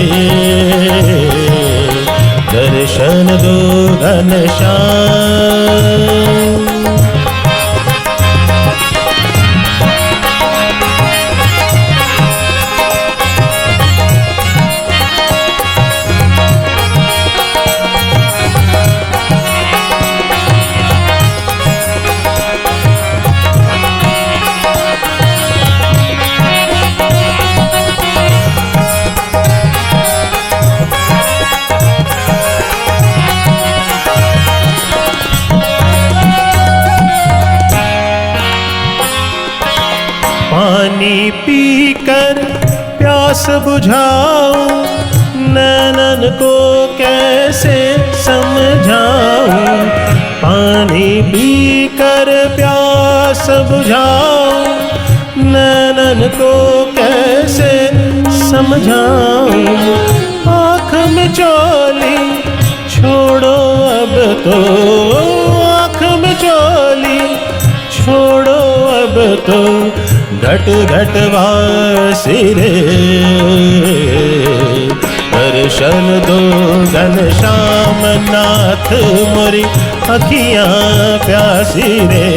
दर्शन दो घनश्याम। पानी पीकर प्यास बुझाऊं, नैनन को कैसे समझाऊं। पानी पीकर प्यास बुझाऊं, नैनन को कैसे समझाऊं। आँख में चोली छोड़ो अब तो, आँख में चोली छोड़ो अब तो। घट घट वासी रे दर्शन दो घनश्याम नाथ मोरी अखियां प्यासी रे।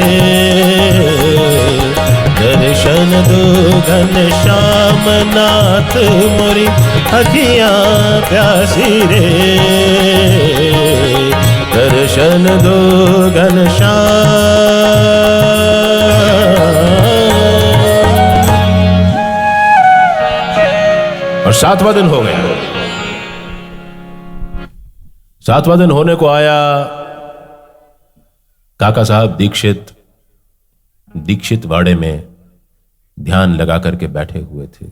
दर्शन दो घनश्याम नाथ मोरी अखियां प्यासी रे। दर्शन दो घनश्याम। और 7वां दिन हो गया। 7वां दिन होने को आया। काका साहब दीक्षित वाड़े में ध्यान लगा करके बैठे हुए थे।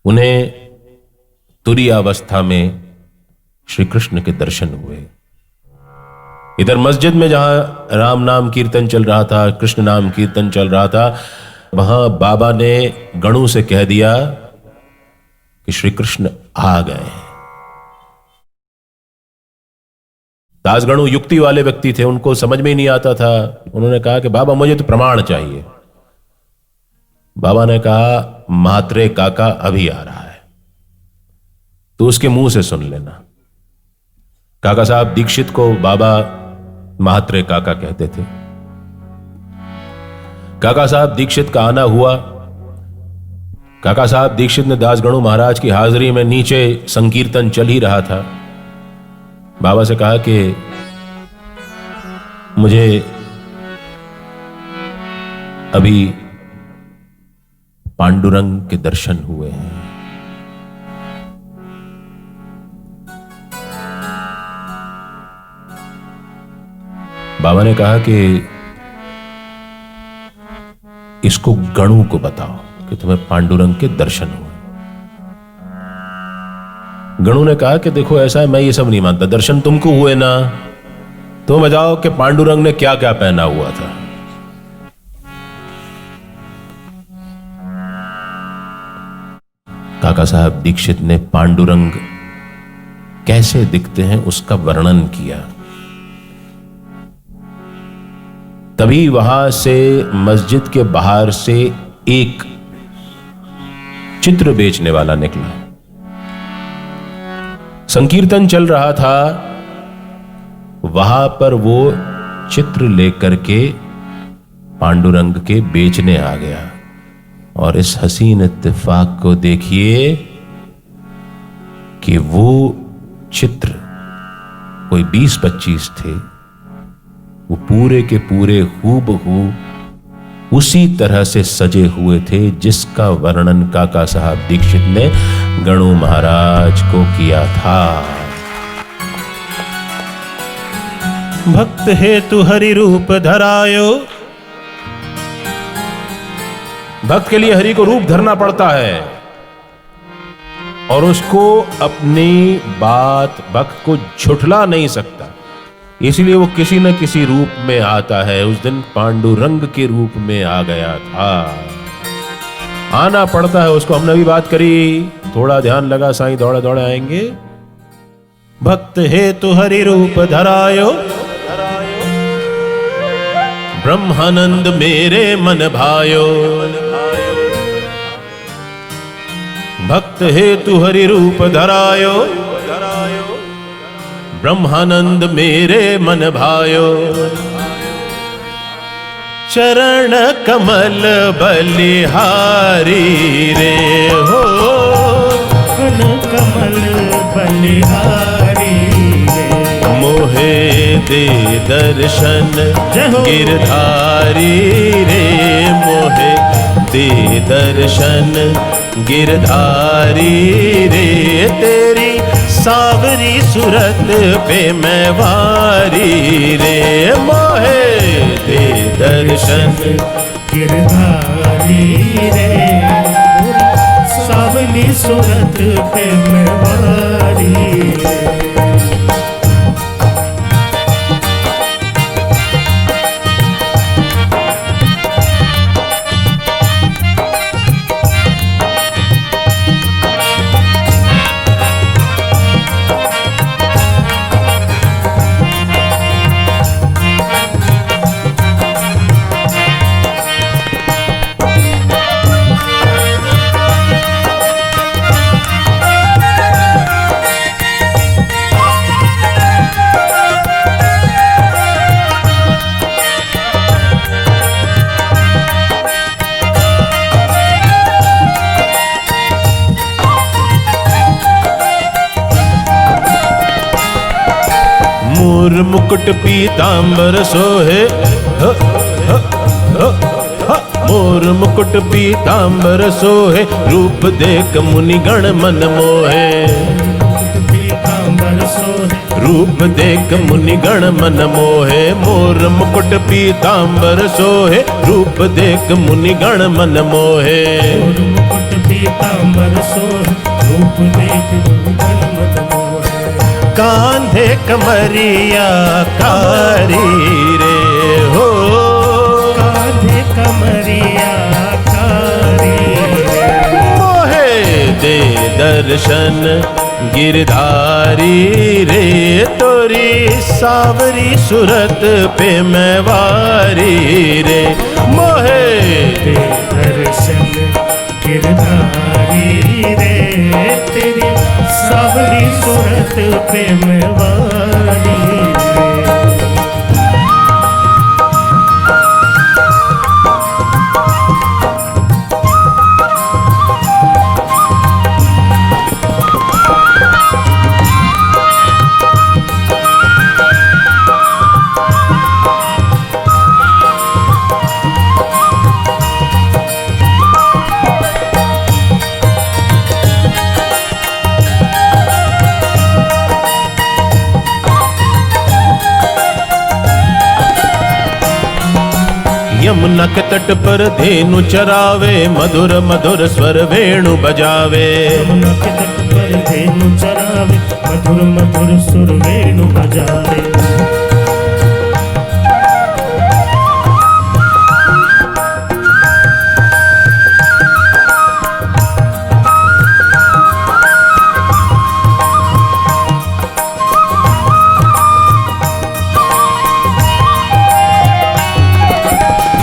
उन्हें तुरीय अवस्था में श्री कृष्ण के दर्शन हुए। इधर मस्जिद में जहां राम नाम कीर्तन चल रहा था, कृष्ण नाम कीर्तन चल रहा था, वहां बाबा ने गणु से कह दिया कि श्री कृष्ण आ गए। दासगणु युक्ति वाले व्यक्ति थे, उनको समझ में ही नहीं आता था। उन्होंने कहा कि बाबा मुझे तो प्रमाण चाहिए। बाबा ने कहा म्हात्रे काका अभी आ रहा है, तो उसके मुंह से सुन लेना। काका साहब दीक्षित को बाबा म्हात्रे काका कहते थे। काका साहब दीक्षित का आना हुआ। काका साहब दीक्षित ने दासगणु महाराज की हाजिरी में नीचे संकीर्तन चल ही रहा था। बाबा से कहा कि मुझे अभी पांडुरंग के दर्शन हुए हैं। बाबा ने कहा कि इसको गणु को बताओ कि तुम्हें पांडुरंग के दर्शन हुए। गणु ने कहा कि देखो ऐसा है, मैं ये सब नहीं मानता, दर्शन तुमको हुए ना, तुम बताओ कि पांडुरंग ने क्या क्या पहना हुआ था। काका साहब दीक्षित ने पांडुरंग कैसे दिखते हैं उसका वर्णन किया। तभी वहां से मस्जिद के बाहर से एक चित्र बेचने वाला निकला। संकीर्तन चल रहा था, वहां पर वो चित्र लेकर के पांडुरंग के बेचने आ गया। और इस हसीन इत्तेफाक को देखिए कि वो चित्र कोई 20-25 थे, वो पूरे के पूरे हूबहू उसी तरह से सजे हुए थे जिसका वर्णन काका साहब दीक्षित ने गणु महाराज को किया था। भक्त हेतु हरि रूप धरायो। भक्त के लिए हरि को रूप धरना पड़ता है और उसको अपनी बात भक्त को झुठला नहीं सकता, इसलिए वो किसी न किसी रूप में आता है। उस दिन पांडुरंग के रूप में आ गया था, आना पड़ता है उसको। हमने भी बात करी, थोड़ा ध्यान लगा, साईं दौड़े दौड़े आएंगे। भक्त हेतु हरि रूप धरायो, ब्रह्मानंद मेरे मन भायो। भक्त हेतु हरि रूप धरायो, ब्रह्मानंद मेरे मन भायो। चरण कमल बलिहारी रे हो, कमल बलिहारी रे। मोहे दे दर्शन गिरधारी रे, मोहे दे दर्शन गिरधारी रे। तेरी सावरी सूरत पे मैं वारी रे, मोहे दे दर्शन गिरधारी रे। सावली सूरत पे मैं वारी रे। मोर मुकुट पीतांबर सोहे, मोर मुकुट पीतांबर सोहे। रूप देख मुनिगण मन मोहे, पीतांबर सोहे। रूप देख मुनिगण मन मोहे। मोर मुकुट पीतांबर सोहे, रूप देख मुनिगण मन मोहे। मुकुट पीतांबर सोहे, रूप देख मुनिगण मन मोहे। कांधे कमरिया कारी रे हो, कांधे कमरिया दर्शन गिरधारी रे, तोरी सावरी सूरत पे मैं वारी रे। मोहे दे दर्शन गिरधारी रे, तेरी सावरी सूरत पे मैं वारी रे। यमुना के तट पर धेनु चरावे, मधुर मधुर स्वर वेणु बजावे। यमुना के तट पर धेनु चरावे, मधुर मधुर सुर वेणु बजावे।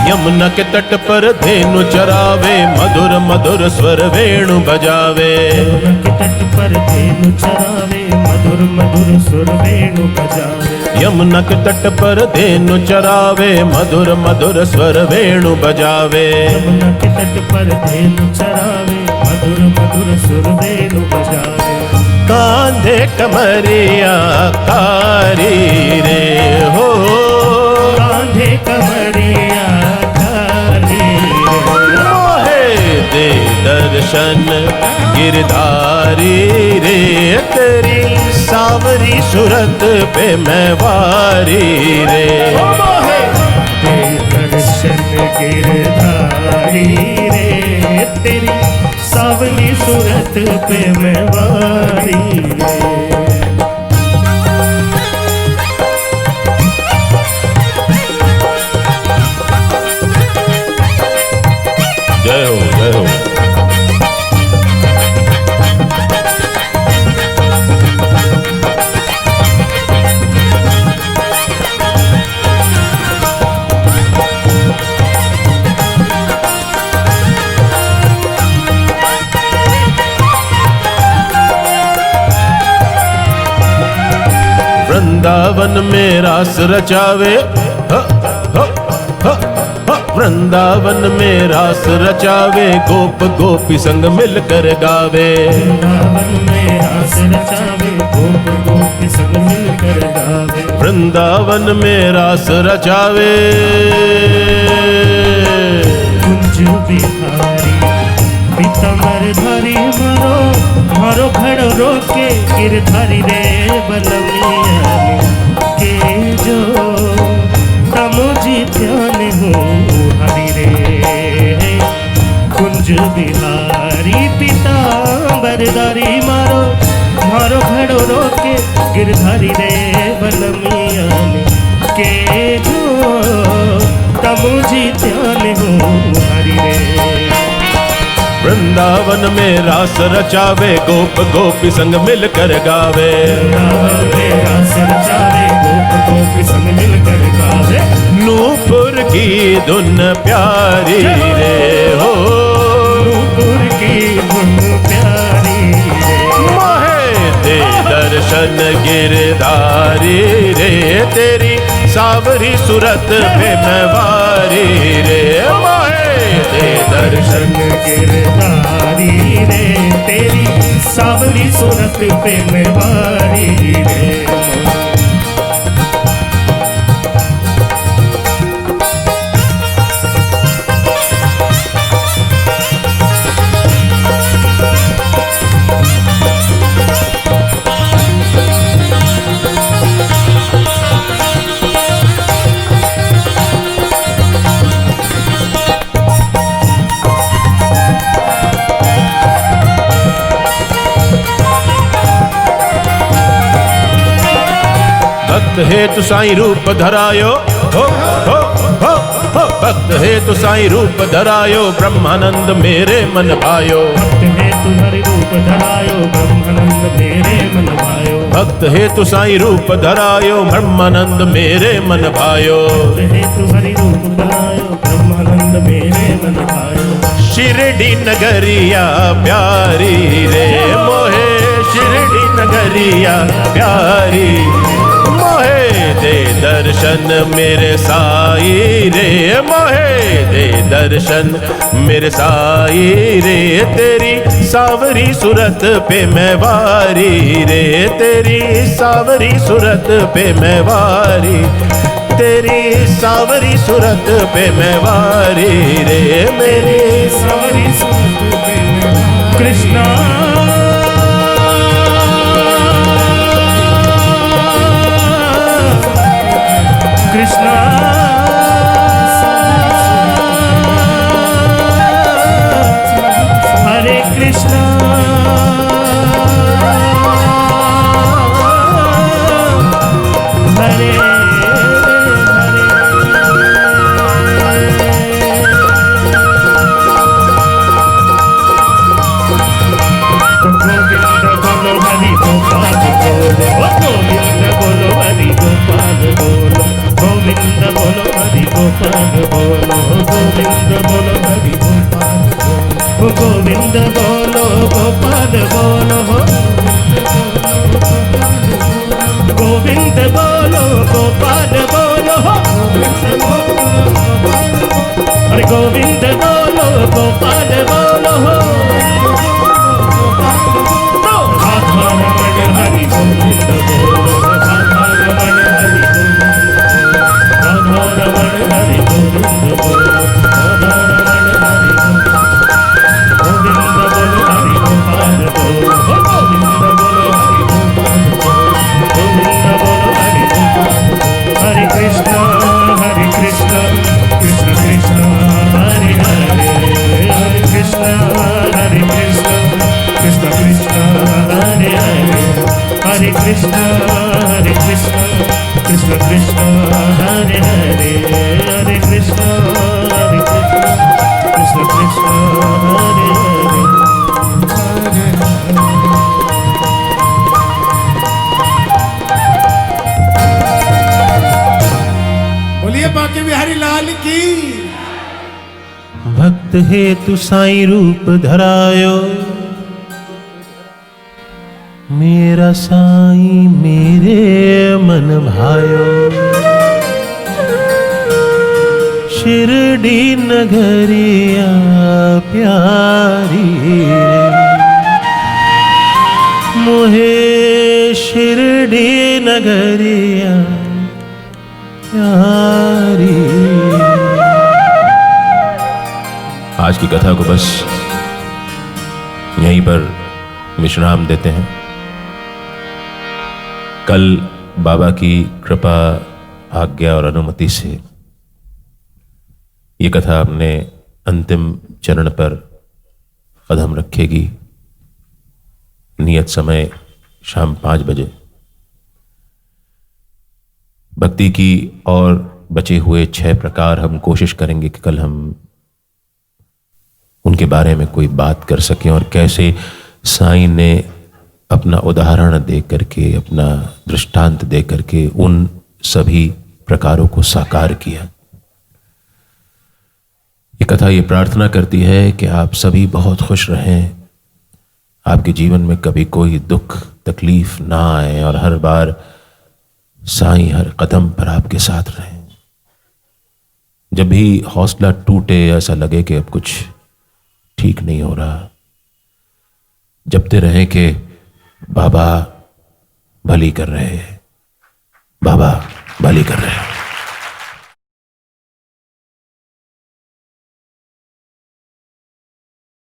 यमुना के तट पर धेनु चरावे, मधुर मधुर स्वर वेणु बजावे। यमुना के तट पर धेनु चरावे, मधुर मधुर सुर वेणु बजावे। यमुना के तट पर धेनु चरावे, मधुर मधुर स्वर वेणु बजावे। यमुना के तट पर धेनु चरावे, मधुर मधुर सुर वेणु बजावे। कांधे कमरिया कारी रे हो, कांधे कमरिया कारी रे। मोहे दे दर्शन गिरधारी रे, तेरी सावरी सूरत पे मैं वारी रे। दे दर्शन गिरधारी रे, तेरी सावली सूरत पे मैं वारी रे। जय हो जय हो। वृंदावन में रास रचावे, ह, ह, ह, ह, वृंदावन में रास रचावे, गोप गोपी संग मिलकर गावे। वृंदावन में रास रचावे, गोप गोपी संग मिलकर गावे। वृंदावन में रास रचावे, कुंज बिहारी पीताम्बर धारी मारो, मारो घड़ो रोके गिरधारी रे बलमिया के जो तमुझी ध्यान हो हरि रे। कुंज बिहारी पीताम्बर धारी मारो, मारो घड़ो रोके गिरधारी रे बलमिया के जो तमुझी ध्यान हो हरि रे। वृंदावन में रास रचावे, गोप गोपी संग मिलकर गावे। वृंदावन में रास रचावे, गोप गोपी संग मिलकर गावे। नूपुर की धुन प्यारी रे हो, नूपुर की धुन प्यारी रे। मोहे दे दर्शन गिरधारी रे, तेरी सावरी सूरत पे मैं वारी रे। मोहे दे दर्शन गिरधारी रे, तेरी सावली सूरत पे मैं वारी रे। भक्त हेतु साईं रूप धरायो, हो हो हो हो। भक्त हेतु साईं रूप धरायो ब्रह्मानंद मेरे मन भायो भक्त हेतु हरि रूप धरायो ब्रह्मानंद मेरे मन भायो भक्त हेतु साईं रूप धरायो ब्रह्मानंद मेरे मन भायो भक्त हेतु हरि रूप धरायो ब्रह्मानंद मेरे मन भायो शिरडी नगरिया प्यारी रे मोहे शिरडी नगरिया प्यारी मोहे दे दर्शन मेरे साई रे मोहे दे दर्शन मेरे साई रे तेरी सावरी सूरत पे मैं वारी रे तेरी सावरी सूरत पे मैं वारी तेरी सावरी सूरत पे मैं वारी रे मेरी सावरी सूरत पे मैं कृष्णा कृष्णा हरे कृष्णा हरे गोविंद बोलो हरि गोपाल बोलो गोविंद बोलो हरि गोपाल बोलो गोविंद बोलो गोपाल बोलो गोविंद बोलो गोपाल बोलो अरे गोविंद बोलो गोपाल बोलो राधा रमण हरि गोविंद बोलो राधा रमण हरि राधा रमण हरि गोविंद बोलो राधा रमण हरि गोविंद बोलो हरि गोपाल बोलो गोविंद बोलो हरि गोपाल बोलो गोविंद बोलो हरि गोपाल हरे कृष्ण कृष्ण कृष्ण हरे हरे हरे कृष्ण कृष्ण कृष्ण हरे हरे हरे कृष्ण कृष्ण कृष्ण हरे हरे हरे कृष्ण कृष्ण कृष्ण हरे हरे बोलिए बांके बिहारी लाल की। भक्त हेतु साईं रूप धरायो मेरा साईं मेरे मन भायो शिरडी नगरिया प्यारी रे मोहे शिरडी नगरिया प्यारी। आज की कथा को बस यहीं पर विश्राम देते हैं। कल बाबा की कृपा आज्ञा और अनुमति से ये कथा अपने अंतिम चरण पर कदम रखेगी। नियत समय शाम 5 बजे। भक्ति की और बचे हुए 6 प्रकार हम कोशिश करेंगे कि कल हम उनके बारे में कोई बात कर सकें और कैसे साईं ने अपना उदाहरण दे करके, अपना दृष्टांत दे करके उन सभी प्रकारों को साकार किया। ये कथा ये प्रार्थना करती है कि आप सभी बहुत खुश रहें, आपके जीवन में कभी कोई दुख तकलीफ ना आए और हर बार साईं हर कदम पर आपके साथ रहें। जब भी हौसला टूटे, ऐसा लगे कि अब कुछ ठीक नहीं हो रहा, जपते रहें कि बाबा भली कर रहे हैं, बाबा भली कर रहे हैं।